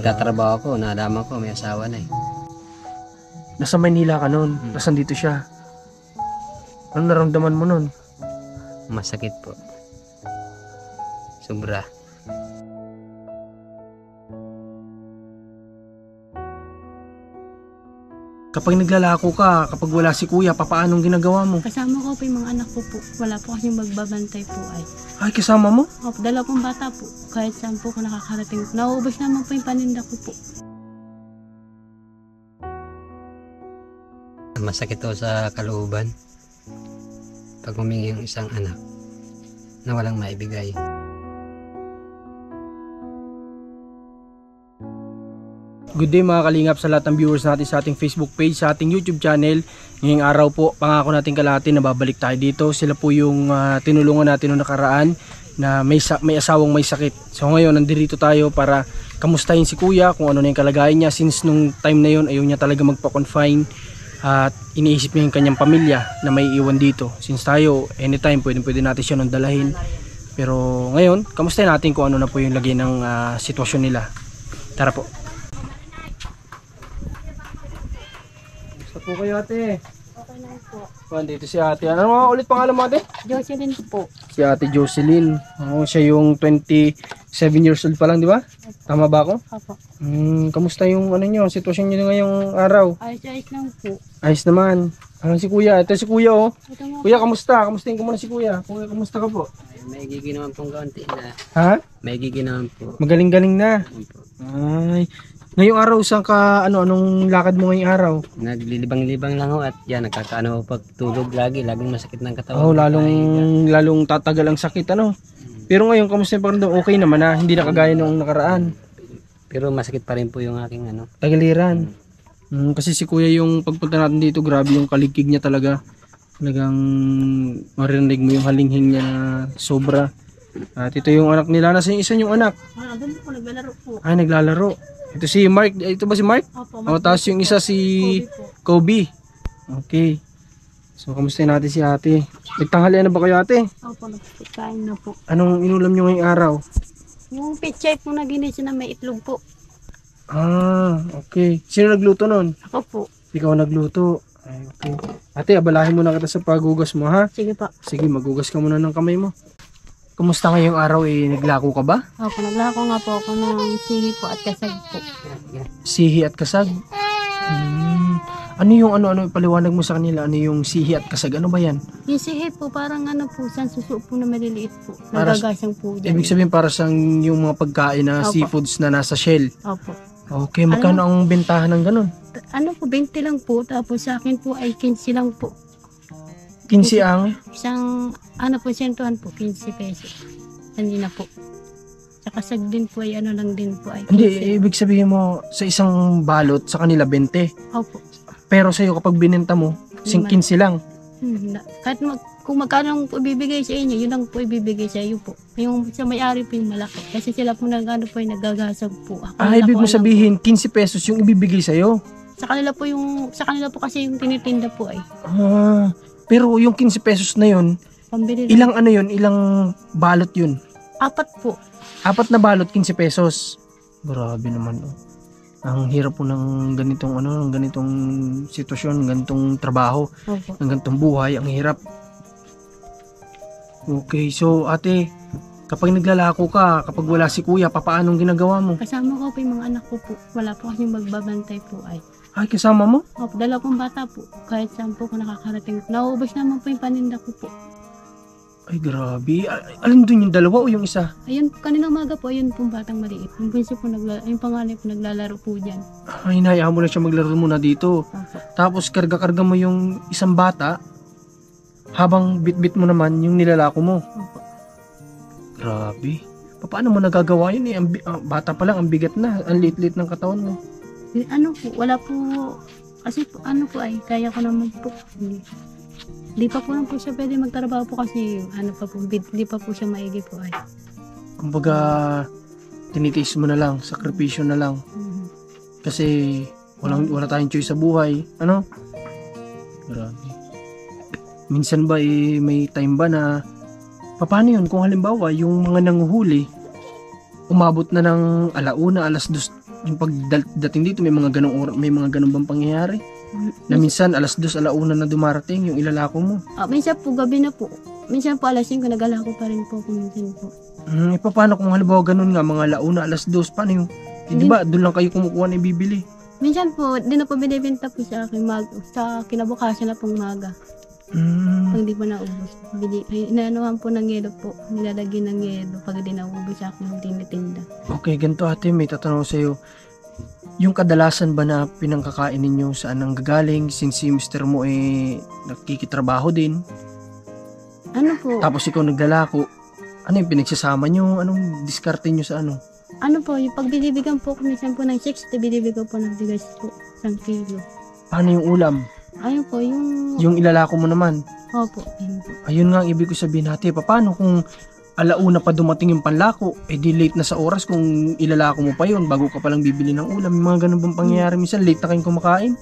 Nagtatrabaho ako, nalaman ko may asawa na eh. Nasa Maynila ka nun, nasan dito siya. Ano naramdaman mo nun? Masakit po. Sobra. Kapag naglalako ka, kapag wala si kuya, papaanong ginagawa mo? Kasama ko po yung mga anak ko po. Wala po kasi magbabantay po ay. Ay, kasama mo? Opo, dalawa pong bata po. Kahit saan po ko nakakarating. Nauubos naman po yung paninda ko po. Masakit to sa kalooban. Pag humingi yung isang anak na walang maibigay. Good day mga kalingap sa lahat ng viewers natin sa ating Facebook page, sa ating YouTube channel. Ngayong araw po, pangako natin kalahati na babalik tayo dito. Sila po yung tinulungan natin noong nakaraan na may asawang may sakit. So ngayon, nandito tayo para kamustahin si kuya kung ano na yung kalagayan niya. Since nung time na yun, ayaw niya talaga magpa-confine at iniisip niya yung kanyang pamilya na may iwan dito. Since tayo, anytime pwede natin siya nung dalahin. Pero ngayon, kamustahin natin kung ano na po yung lagay ng sitwasyon nila. Tara po. Po kayo ate. Okay lang po. Dito si ate. Ano nga ulit pangalan mo ate? Jocelyn po. Si ate Jocelyn. Siya yung 27 years old pa lang, di ba? Tama ba ako? Opo. Kamusta yung ano nyo, sitwasyon nyo ngayong araw? Ayos lang po. Ayos naman. Si kuya. Ito si kuya oh. Ito nga. Kuya, kamusta? Kamustahin ko muna si kuya. Kuya, kamusta ka po? May giginawan pong kaunti na. Ha? May giginawan po. Magaling-galing na. Ay. Ngayong araw, saan ka, anong lakad mo ngayong araw? Naglilibang-libang lang ho at yan, nagkakaano pag tulog laging masakit ng katawan. Lalong tatagal ang sakit, ano? Pero ngayon, kamusta yung pakiramdam? Okay naman na, hindi na kagaya noong nakaraan. Pero masakit pa rin po yung aking Tagaliran. Kasi si kuya yung pagpunta natin dito, grabe yung kaligkig niya talaga. Talagang marinig mo yung halinghing niya na sobra. At ito yung anak nila. Nasa yung isa yung anak? Doon po, naglalaro po. Ay, naglalaro. Ito si Mark. Ito ba si Mark? Opo. Tapos yung isa si Kobe. Okay. So, kamusta natin si ate? Nagtanghalian na ba kayo ate? Opo, nagkain na po. Anong inulam nyo ngayong araw? Yung pichay po na ginis na may itlog po. Okay. Sino nagluto nun? Ako po. Ikaw nagluto. Ay, okay. Ate, abalahin mo na kita sa paghugas mo ha? Sige pa. Sige, maghugas ka muna ng kamay mo. Kumusta ngayong araw naglako ka ba? Opo, naglako nga po ako ng sihi po at kasag po. Sihi at kasag? Ano yung paliwanag mo sa kanila? Ano yung sihi at kasag? Ano ba yan? Yung sihi po, parang sansuso po na maliliit po. Nagagasang po dyan. Ibig sabihin para sa yung mga pagkain na seafoods na nasa shell? Opo. Okay, magkano ang bentahan ng ganun? 20 lang po, tapos sa akin po ay 15 lang po. 15 ang? Isang, sentuhan po, 15 pesos. Hindi na po. Sa kasag din po ay lang din po ay 15. Hindi, ibig sabihin mo sa isang balot sa kanila 20. Opo. Pero sa'yo kapag binenta mo, 15 lang. Kahit kung magkano po ibibigay sa inyo, yun lang po ibibigay sa iyo po. Yung sa may-ari po yung malaki. Kasi sila po po ay nagagasag po. Ibig mo sabihin, 15 pesos yung ibibigay sa'yo? Sa kanila po kasi yung tinitinda po ay. Pero yung 15 pesos na yun, pambili ilang ilang balot yun? 4 po. 4 na balot, 15 pesos. Grabe naman oh. Ang hirap po ng ganitong ng ganitong sitwasyon, ganitong trabaho, ng ganitong buhay, ang hirap. Okay, so ate, kapag naglalako ka, kapag wala si kuya, papaanong ginagawa mo? Kasama ko po yung mga anak ko po. Wala po kasi magbabantay po ay. Ay, kasama mo? Opo, dalawa pong bata po. Kahit saan po ko nakakarating. Nauubos naman po yung paninda ko po. Ay, grabe. Alin dun yung dalawa o yung isa? Ayun, kanina umaga po, ayun pong batang maliit. Yung bunso po, yung panganay po naglalaro po dyan. Ay, hinayaan mo lang siya maglaro muna dito. Opo. Tapos karga-karga mo yung isang bata, habang bit-bit mo naman yung nilalako mo. Opo. Grabe. Paano mo nagagawa yun bata pa lang, ang bigat na. Ang liit-liit ng katawan mo. Wala po, kasi po, ay, kaya ko naman po. Di pa po lang po siya pwede magtrabaho po kasi, di pa po siya maigi po ay. Kumbaga, tinitiis mo na lang, sakripisyo na lang. Kasi, wala tayong choice sa buhay. Ano? Grabe. Minsan ba, may time ba na, paano yun? Kung halimbawa, yung mga nanguhuli, umabot na ng 1:00, 2:00 yung pagdating dito may mga ganong bang pangyayari? Na minsan alas 2, alauna na dumarating yung ilalako mo. Minsan po gabi na po. Minsan po alas 5 nag-alako pa rin po ako minsan po. Paano kung halimbawa ganun nga, mga alauna, alas 2, paano yung, di ba, doon lang kayo kumukuha na ibibili? Minsan po, di na po binibenta po sa akin sa kinabukasan na pong maga. Pag di po naubos. Inaanohan po ng yelo po. Nilalagyan ng yelo pag di naubos sa akin yung tinitinda. Okay, ganito ate, may tatanong sa'yo. Yung kadalasan ba na pinangkakain ninyo saan ang gagaling since si mister mo nakikitrabaho din? Ano po? Tapos ikaw naglalako. Ano yung pinagsasama nyo? Anong diskarte nyo sa ano? Ano po, yung pag binibigyan po ko minsan po ng 60, binibigyan po ng bigas po, 1 kilo. Paano yung ulam? Ayun po, Yung ilalako mo naman? Opo, yun po. Ayun nga ang ibig ko sabihin natin. Paano kung alauna pa dumating yung panlako, di late na sa oras kung ilalako mo pa yun bago ka palang bibili ng ulam. Yung mga ganun bang pangyayari? Minsan late na kayong kumakain?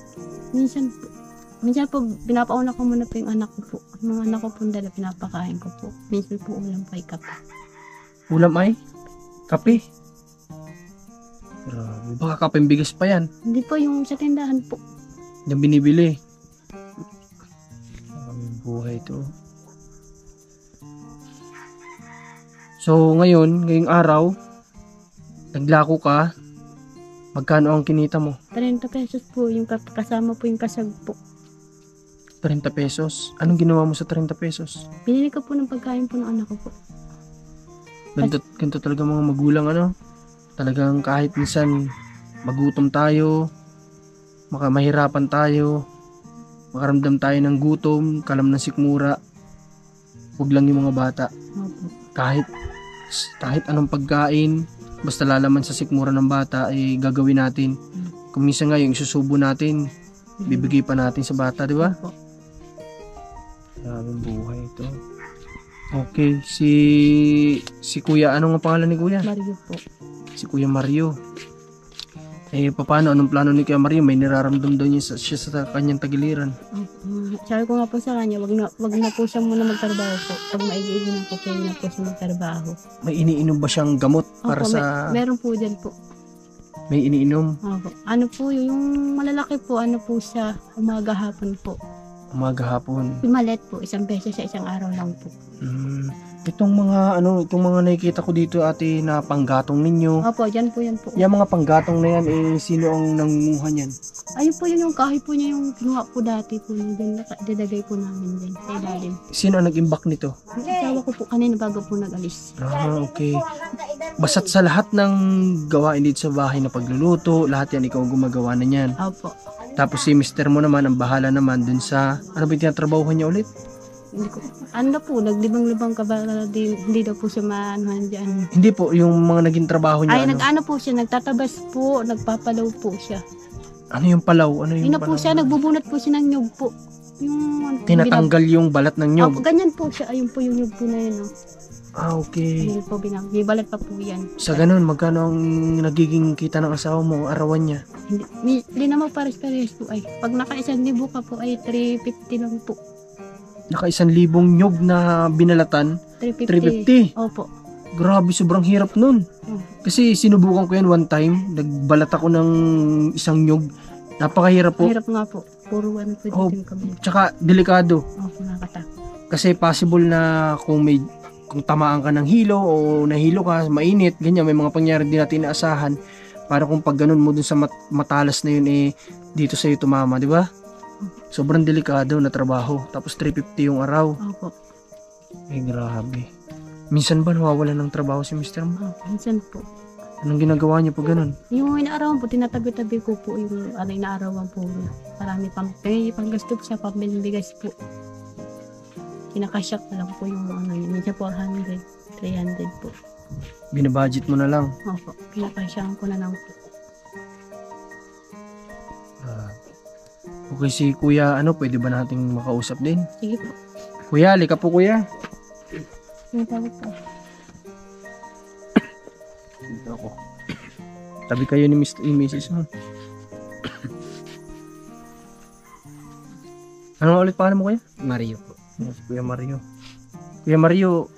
Minsan po, pinapauna ko muna po yung anak ko po. Yung mga anak ko po dala, pinapakain ko po. Minsan po ulam pa kape. Ulam ay? Kape? Grabe. Baka kapeng bigas pa yan. Hindi po, yung sa tindahan po. Yung binibili. Buhay to. So ngayong araw, naglako ka, magkano ang kinita mo? 30 pesos po, yung kasama po yung kasag po. 30 pesos? Anong ginawa mo sa 30 pesos? Binili ko po ng pagkain po ng anak ko po. Ganito talaga mga magulang Talagang kahit minsan magutom tayo, mahirapan tayo, makaramdam tayo ng gutom, kalam ng sikmura, huwag lang yung mga bata. Opo. Kahit anong pagkain, basta lalaman sa sikmura ng bata ay gagawin natin. Kung minsan nga yung isusubo natin, bibigay pa natin sa bata, di ba? Opo. Maraming buhay ito. Okay, si Kuya, anong ang pangalan ni Kuya? Mario po. Si Kuya Mario. Paano? Anong plano ni Kuya Mario? May nararamdam daw siya sa kanyang tagiliran. Sabi ko nga po sa kanya, wag na po siya muna magtrabaho po. Pag maigigin na po, pwede na po siya magtrabaho. May iniinom ba siyang gamot para Opo, sa... meron po dyan po. May iniinom? Opo. Ano po yung malalaki po, ano po siya, umaga hapon po. Umaga hapon. Yung maliit po, 1 beses sa isang araw lang po. Itong mga nakikita ko dito ate na panggatong ninyo. Opo, dyan po yan po. Yung mga panggatong na yan, sino ang nangunguha niyan? Ayun po yun yung kahoy po niya yung kinuha po dati po niya. Dyan, dadagay po namin dyan sa ilalim. Sino ang nag-imbak nito? Yung asawa ko po kanina bago po nag-alis. Okay. Basta't sa lahat ng gawain dito sa bahay na pagluluto, lahat yan ikaw gumagawa na yan. Opo. Tapos si mister mo naman, ang bahala naman dun sa, ano ba yung tinatrabahuhan niya ulit? Hindi ko, ano po, naglibang-libang ka ba, hindi daw po siya maanuhan dyan. Hindi po, yung mga naging trabaho niya. Ay, nag-ano po siya, nagtatabas po, nagpapalaw po siya. Ano yung palaw? Ano yung Yun na palaw? po siya, nagbubunot po siya ng nyug po. Yung, tinatanggal yung balat ng nyog. Opo, ganyan po siya, ayun po yung nyug po na yun. Okay. Ayun po, may balat pa po yan. Sa ganun, magkano ang nagiging kita ng asawa mo, arawan niya? Hindi naman pares-pares po ay. Pag naka 1,000 ka po ay 350 lang po. Naka 1,000 nyog na binalatan, 350. Opo. Grabe, sobrang hirap nun. Kasi sinubukan ko yan one time, nagbalat ako ng isang nyog. Napakahirap po. Hirap nga po. Puro one po din kami. Tsaka delikado. Opo, nakakatakot. Kasi possible na kung tamaan ka ng hilo o nahilo ka, mainit, ganyan, may mga pangyayari din natin inaasahan. Para kung pag ganun mo dun sa matalas na yun, dito sa'yo tumama, di ba? Sobrang delikado na trabaho. Tapos 350 yung araw. Opo. Ay, grabe. Minsan ba nawawala ng trabaho si Mr. mo? Opo, minsan po. Anong ginagawa niyo po ganun? Yung inaarawan po, tinatabi-tabi ko po yung inaarawan po niya. Marami pang gasto po sa pambiligas po. Kinakasyak na lang po yung niya. Minsan po 100, 300 po. Binabudget mo na lang? Opo, kinakasyakan ko na lang po. Okay, si Kuya, pwede ba nating makausap din? Sige po. Kuya, lika po Kuya. Yung tawag po. Dito ako. Tabi kayo ni Mrs. mo. Ano ulit pangalan mo Kuya? Mario po. Kuya Mario. Kuya Mario,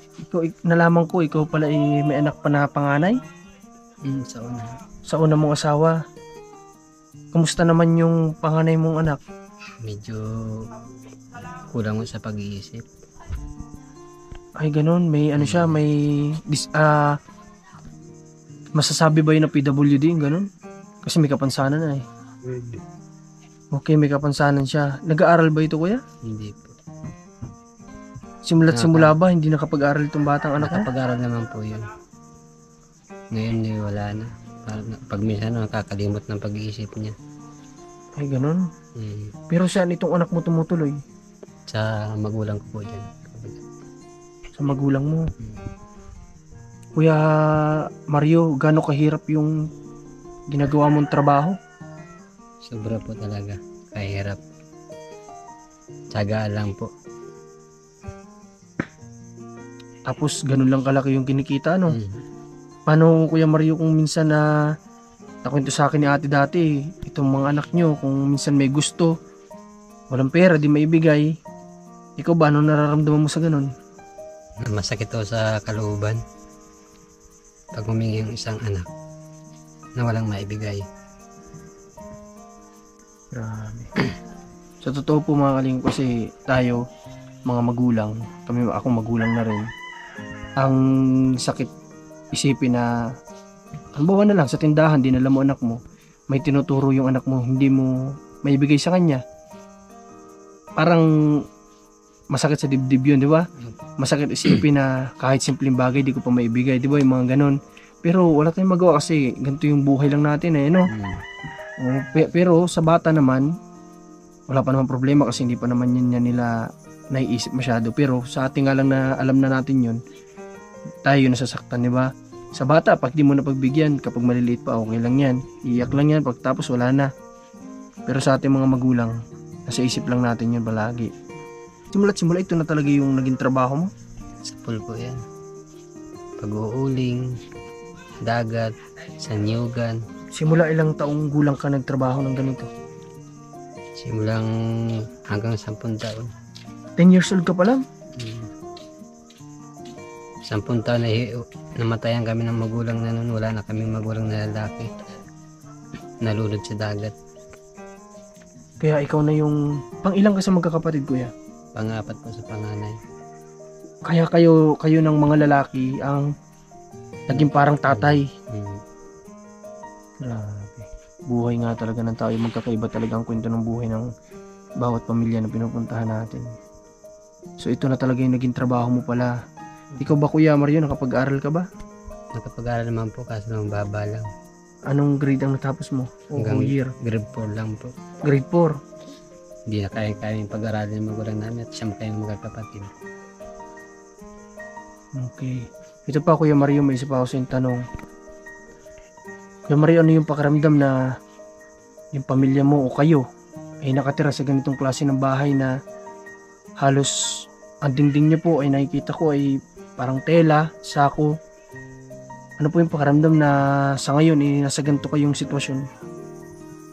nalaman ko, ikaw pala may anak pa na panganay? Sa una. sa una mong asawa. Kamusta naman yung panganay mong anak? Medyo kulang mo sa pag-iisip. Ay, ganun. May ano siya, may masasabi ba yun na PWD, ganun? Kasi may kapansanan na eh. Okay, may kapansanan siya. Nag-aaral ba ito, kuya? Hindi po. Simula't simula ba, hindi nakapag-aaral itong batang anak mo? Nakapag-aral naman po yun. Ngayon wala na. Pag minsan nakakalimot ng pag-iisip niya. Ay, ganun. Pero saan itong anak mo tumutuloy? Sa magulang ko po dyan. Sa magulang mo. Kuya Mario, gaano kahirap yung ginagawa mong trabaho? Sobra po talaga. Kahirap. Tiyagaan lang po. Tapos ganun lang kalaki yung kinikita, no? Paano, Kuya Mario, kung minsan na nakwento sa akin ni ate dati, itong mga anak nyo, kung minsan may gusto, walang pera, di maibigay, ikaw ba, ano nararamdaman mo sa ganun? Masakit to sa kalooban. Pag humingi yung isang anak na walang maibigay. Grabe. Sa totoo po mga kalingap, kasi tayo, mga magulang, akong magulang na rin, ang sakit isipin na, halimbawa na lang sa tindahan, dinala mo anak mo, may tinuturo yung anak mo, hindi mo maibigay sa kanya. Parang masakit sa dibdib yun, di ba? Masakit isipin na kahit simpleng bagay, di ko pa maibigay, di ba? Yung mga ganun. Pero wala tayong magawa kasi ganito yung buhay lang natin eh, no? Pero sa bata naman, wala pa naman problema kasi hindi pa naman yun nila naiisip masyado. Pero sa ating nga lang na alam na natin yun, tayo nasasaktan, di ba? Sa bata, pag di mo na pagbigyan, kapag maliliit pa, okay lang yan. Iyak lang yan, pagtapos wala na. Pero sa ating mga magulang, nasa isip lang natin yun palagi. Simula ito na talaga yung naging trabaho mo? Sa pool po yan. Pag-uuling, dagat, sanyugan. Simula ilang taong gulang ka nagtrabaho ng ganito? Simulang hanggang 10 taon. 10 years old ka pa lang? 10 taon na namatayan kami ng magulang na noon. Wala na kaming magulang na lalaki. Nalulod sa dagat. Kaya ikaw na yung pang-ilang ka sa magkakapatid, kuya? Pang-apat po sa panganay. Kaya kayo ng mga lalaki ang naging parang tatay. Grabe. Buhay nga talaga ng tao. Magkakaiba talaga ang kwento ng buhay ng bawat pamilya na pinupuntahan natin. So ito na talaga yung naging trabaho mo pala. Ikaw ba, Kuya Mario, nakapag-aral ka ba? Nakapag-aral naman po kaso nang baba lang. Anong grade ang natapos mo? O year? Grade 4 lang po. Grade 4? Hindi na kaya yung pag-aralin ng magulang namin at siyam kayong magkakapatid. Okay. Ito pa, Kuya Mario, may isa pa ako sa tanong. Kuya Mario, ano yung pakiramdam na yung pamilya mo o kayo ay nakatira sa ganitong klase ng bahay na halos ang dingding niyo po ay nakikita ko ay parang tela, sako. Ano po yung pakiramdam na sa ngayon ay nasa ganito kayong sitwasyon?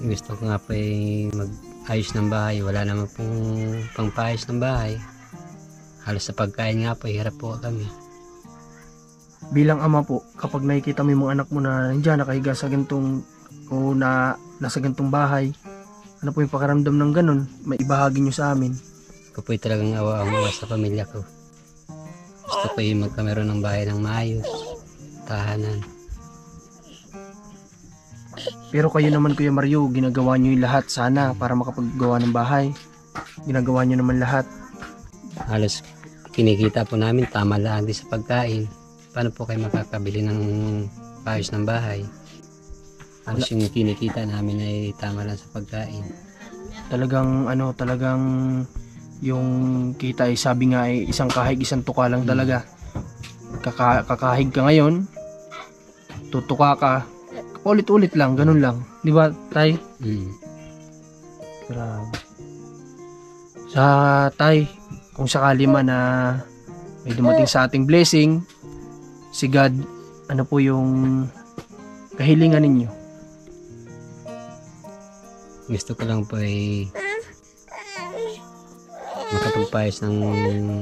Gusto ko nga po ay mag-ayos ng bahay. Wala naman pong pangpaayos ng bahay. Halos sa pagkain nga po, hirap po kami. Bilang ama po, kapag nakikita mo yung mga anak mo na nandiyan nakahiga sa gantong o na nasa gantong bahay, ano po yung pakiramdam ng ganun? May ibahagi nyo sa amin. Ako po talagang awa sa pamilya ko. Gusto ko yung magkameron ng bahay ng maayos, tahanan. Pero kayo naman, Kuya Mario, ginagawa nyo yung lahat sana para makapaggawa ng bahay. Ginagawa nyo naman lahat. Halos kinikita po namin, tama lang din sa pagkain. Paano po kayo makakabili ng paayos ng bahay? Halos yung kinikita namin ay tama lang sa pagkain. Talagang yung kita ay sabi nga ay isang kahig, isang tuka lang talaga. Kakahig ka ngayon, tutuka ka, ulit-ulit lang, ganun lang. Di ba, Tay? Grabe. Sa Tay, kung sakali man na may dumating sa ating blessing, si God, ano po yung kahilingan ninyo? Gusto ko lang po ay makapagpayos ng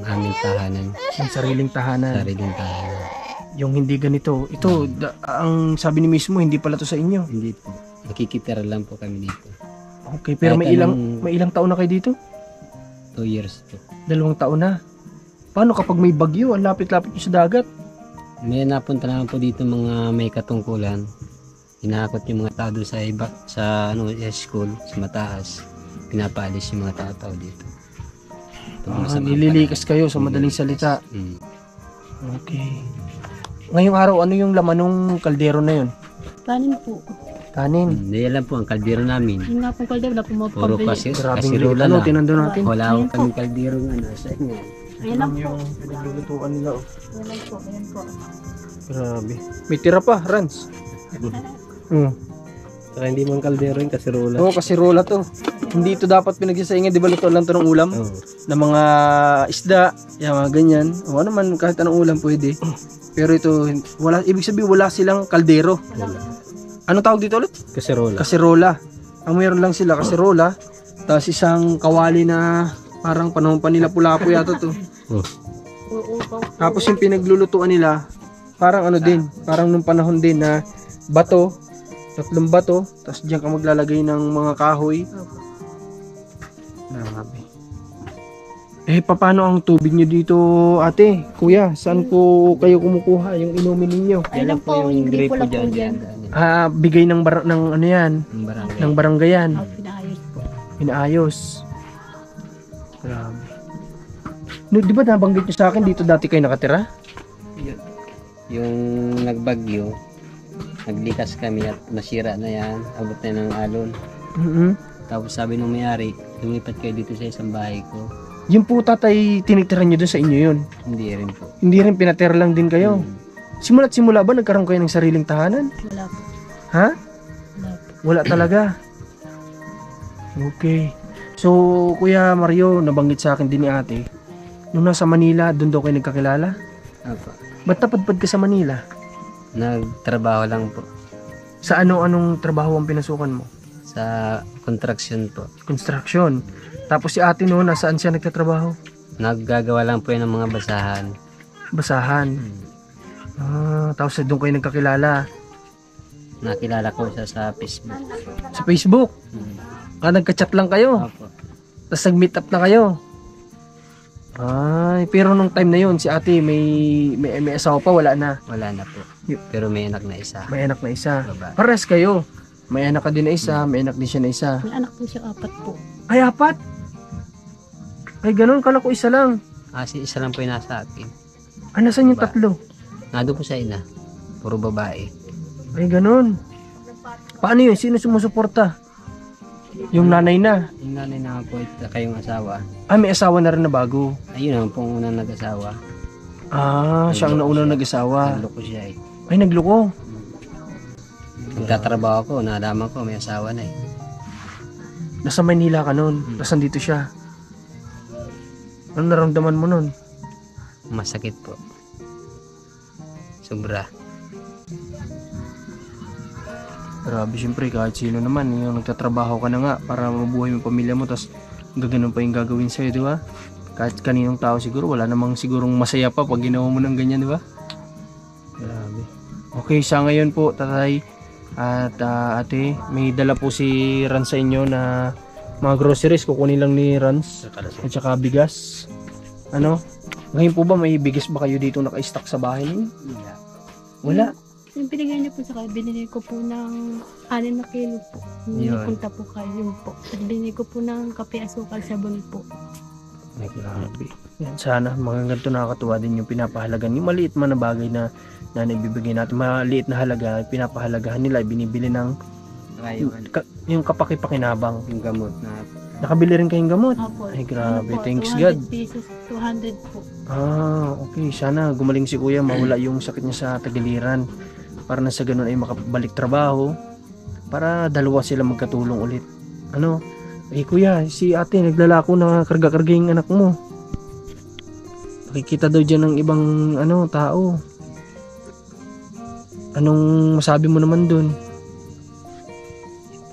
aming tahanan. Yung sariling tahanan. Yung hindi ganito. Ito, ang sabi ni mismo, hindi pala to sa inyo. Hindi po. Nakikitira lang po kami dito. Okay, pero Kahit may ilang taon na kayo dito? 2 years po. 2 taon na. Paano kapag may bagyo, ang lapit-lapit nyo sa dagat? May napunta naman po dito mga may katungkulan. Hinakot yung mga tao doon sa iba, sa school, sa mataas. Pinapaalis yung mga tao dito. Nililikas kayo sa madaling salita. Mm. Okay. Ngayong araw, ano yung laman ng kaldero na yun? Kanin po. Kanin. Hindi alam po ang kaldero namin. Yung nga pong kalde, wala po Puro mapapabili. Grabing kasirola ano, lang. tinando natin. Wala Ayun akong po. kaming kaldero nga nasa inyo. Ayan lang po. Yung pinaglulutuan nila. Oh. Ayan lang po. Ayan po. Grabe. May tira pa, Rans. Saka hindi man kaldero yung kasirola. Oo, kasi rola to. Hindi ito dapat pinagsasaingan. Di ba luto lang to ng ulam? Oo. Na mga isda, yung mga ganyan. O ano man, kahit anong ulam pwede. Pero ito, wala, ibig sabihin wala silang kaldero. Ano tawag dito ulit? Kasirola. Kaserola. Ang mayroon lang sila kaserola, tapos isang kawali na parang panahon pa nila pula-po yata to. Tapos yung pinaglulutuan nila, parang ano din, parang nung panahon din na bato, 3 bato, tapos diyan ka maglalagay ng mga kahoy. Grabe. Eh, paano ang tubig nyo dito, ate? Kuya, saan po kayo kumukuha yung inumin ninyo? Ayun lang po. Hindi po lang po dyan. Bigay ng ng ano yan, Ang barangay. ng baranggayan. Pinaayos po. Inaayos. Grabe. No, di ba nabanggit nyo sa akin dito dati kayo nakatira? Yung nagbagyo, naglikas kami at nasira na yan. Abot na ng alon. Tapos sabi nung may-ari, lumipat kayo dito sa isang bahay ko. Yung po tatay tinitira nyo dun sa inyo yun. Hindi rin po. Hindi rin pinatira lang din kayo. Hmm. Simula't simula ba nagkaroon kayo ng sariling tahanan? Wala po. Ha? Wala po. Wala talaga. Okay. So, Kuya Mario, nabanggit sa akin din ni ate, nung nasa Manila, doon daw kayo nagkakilala? Apa. Ba't napadpad ka sa Manila? Nagtrabaho lang po. Sa anong trabaho ang pinasukan mo? Sa construction po. Construction. Tapos si ate noon, nasaan siya nagtatrabaho? Naggagawa lang po yun ng mga basahan. Basahan. Tapos doon kayo nagkakilala. Nakilala ko siya sa Facebook. Sa Facebook. Nagka-chat lang kayo. Opo. Tapos nag-meet up na kayo. Ay, pero nung time na yun, si ate may asawa pa, wala na. Wala na po. Pero may anak na isa. May anak na isa. Babae. Pares kayo. May anak ka din na isa, may anak din siya na isa. May anak po siya 4 po. Ay, 4? Ay, ganun. Kala ko isa lang. Kasi isa lang po yung nasa akin. Nasaan yung Babae. 3? Nado po sa ina. Puro babae. Ay, ganun. Paano yun? Sino sumusuporta? Yung nanay na. Yung nanay na po ito kayong asawa. May asawa na rin na bago. Ayun naman pong unang nag-asawa. Siya ang naunang nag-asawa. Nagloko siya eh. Ay, nagloko. Nagtatrabaho ko, nalaman ko may asawa na eh. Nasa Manila ka nun. Tapos nandito siya. Ano naramdaman mo nun? Masakit po. Sobra. Grabe, syempre kahit sino naman yung nagtatrabaho ka na nga para mabuhay mo pamilya mo, tapos gaganon pa yung gagawin sa'yo, di ba? Kahit kaninong tao siguro, wala namang sigurong masaya pa pag ginawa mo ng ganyan, di ba? Grabe. Okay, sa ngayon po, tatay at ate, may dala po si Rans sa inyo na mga groceries, kukunin lang ni Rans at saka bigas. Ano? Ngayon po ba may bigas ba kayo dito naka-stock sa bahay niyo? Wala. Yung binigay niyo po sa kanya, binili ko po ng 6 na kilo po. Yun. Punta po kayo yun po. At binili ko po ng kape, asukal, sabon po. Ay, grabe. Yan, sana mga ganito nakakatuwa din yung pinapahalagan. Yung maliit man na bagay na naibibigay natin. Maliit na halaga, pinapahalagahan nila, binibili ng yung kapaki-pakinabang. Yung gamot na Nakabili rin kayong gamot? Opo. Ay, grabe. Ano po, Thanks 200 God. pesos, 200 po. Okay. Sana gumaling si kuya, mawala yung sakit niya sa tagiliran. Para na sa ganun ay makabalik trabaho. Para dalawa sila magkatulong ulit. Ano? Kuya, si ate naglalako na karga-karga yung anak mo. Nakikita daw dyan ng ibang tao. Anong masabi mo naman dun?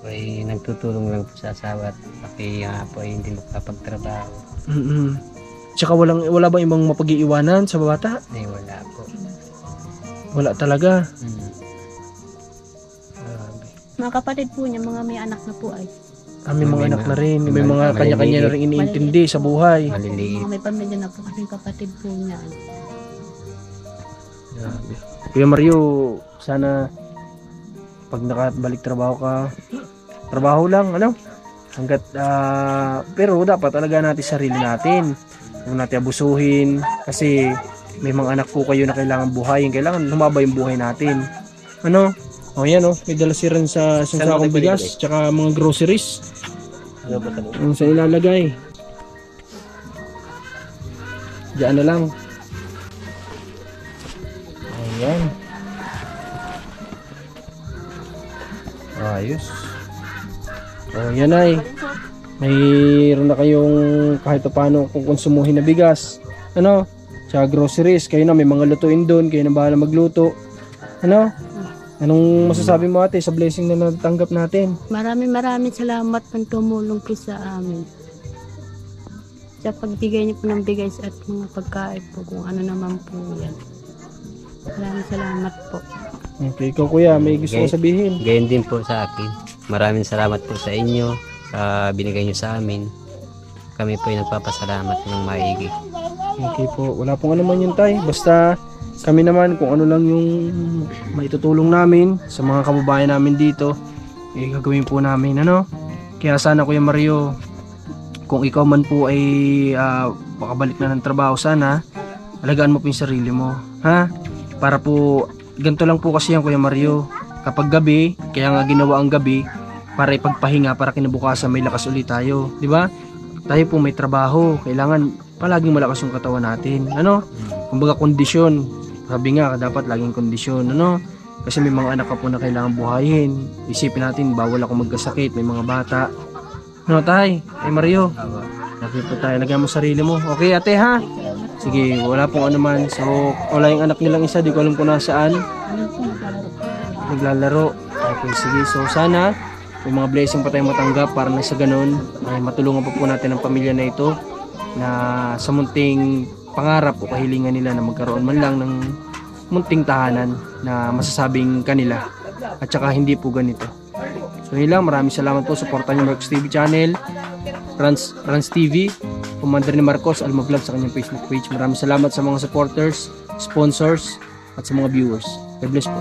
po ay nagtutulong lang po sa asawa at pati nga po ay hindi makapagtrabaho. Tsaka wala ba ibang mapag-iiwanan sa bata? Ay wala po. Wala talaga. Mga kapatid po niya, mga may anak na po ay. May mga May anak na mga- rin. May may mga mga kanya-kanya na maliliit. rin iniintindi sa buhay. Maliliit. Mga may pamilya na po kasi kapatid po niya. Grabe. Kuya Mario, sana pag nakabalik trabaho ka, trabaho lang, ano? Hanggat, pero dapat talaga natin sarili natin. Huwag natin abusuhin. Kasi may mga anak po kayo na kailangan buhayin. Kailangan lumaba yung buhay natin. Ano? O yan o, may dala si Ren sa isang Saan mo sakong nagbalik bigas, tsaka mga groceries. Ano ba talaga? Ang sa ilalagay. Diyan na lang. Ayan. Ayos. O yan ay. Mayroon na kayong kahit paano kung konsumuhin na bigas. Ano? Sa groceries. Kayo na may mga lutuin doon. Kayo na bahala magluto. Ano? Anong masasabi mo ate sa blessing na natanggap natin? Maraming salamat pang tumulong po sa amin. Sa pagbigay niyo po ng bigas at mga pagkain po kung ano naman po yan. Maraming salamat po. Okay, ikaw kuya, may gusto ko sabihin. Gayon din po sa akin. Maraming salamat po sa inyo sa binigay nyo sa amin. Kami po ay nagpapasalamat ng maigi. Okay po, wala pong ano man yun tay. Basta kami naman kung ano lang yung maitutulong namin sa mga kababayan namin dito, gagawin po namin, ano? Kaya sana Kuya Mario, kung ikaw man po ay makabalik na ng trabaho, sana alagaan mo po yung sarili mo, ha? Para po, ganito lang po kasi yan Kuya Mario, kapag gabi, kaya nga ginawa ang gabi para ipagpahinga, para kinabukasan may lakas ulit tayo, di ba? Tayo po may trabaho, kailangan palaging malakas yung katawan natin, ano? Kumbaga kondisyon, sabi nga dapat laging kondisyon, ano? Kasi may mga anak ka po na kailangan buhayin. Isipin natin, bawal ako magkasakit, may mga bata. Ano tay? Ay Mario, lagi po tayo, lagyan mo sarili mo. Okay ate ha? Sige, wala pong ano man. So, wala yung anak nilang isa, di ko alam kung nasaan. Naglalaro. Okay, sige. So, sana may mga blessing pa tayong matanggap para na sa ganun ay matulungan pa po natin ang pamilya na ito na sa munting pangarap o kahilingan nila na magkaroon man lang ng munting tahanan na masasabing kanila at saka hindi po ganito. So yun lang, maraming salamat po, supportan niyo Marcos TV channel, Rans TV, Commander ni Marcos Alma Vlog sa kanyang Facebook page. Maraming salamat sa mga supporters, sponsors at sa mga viewers. God bless po.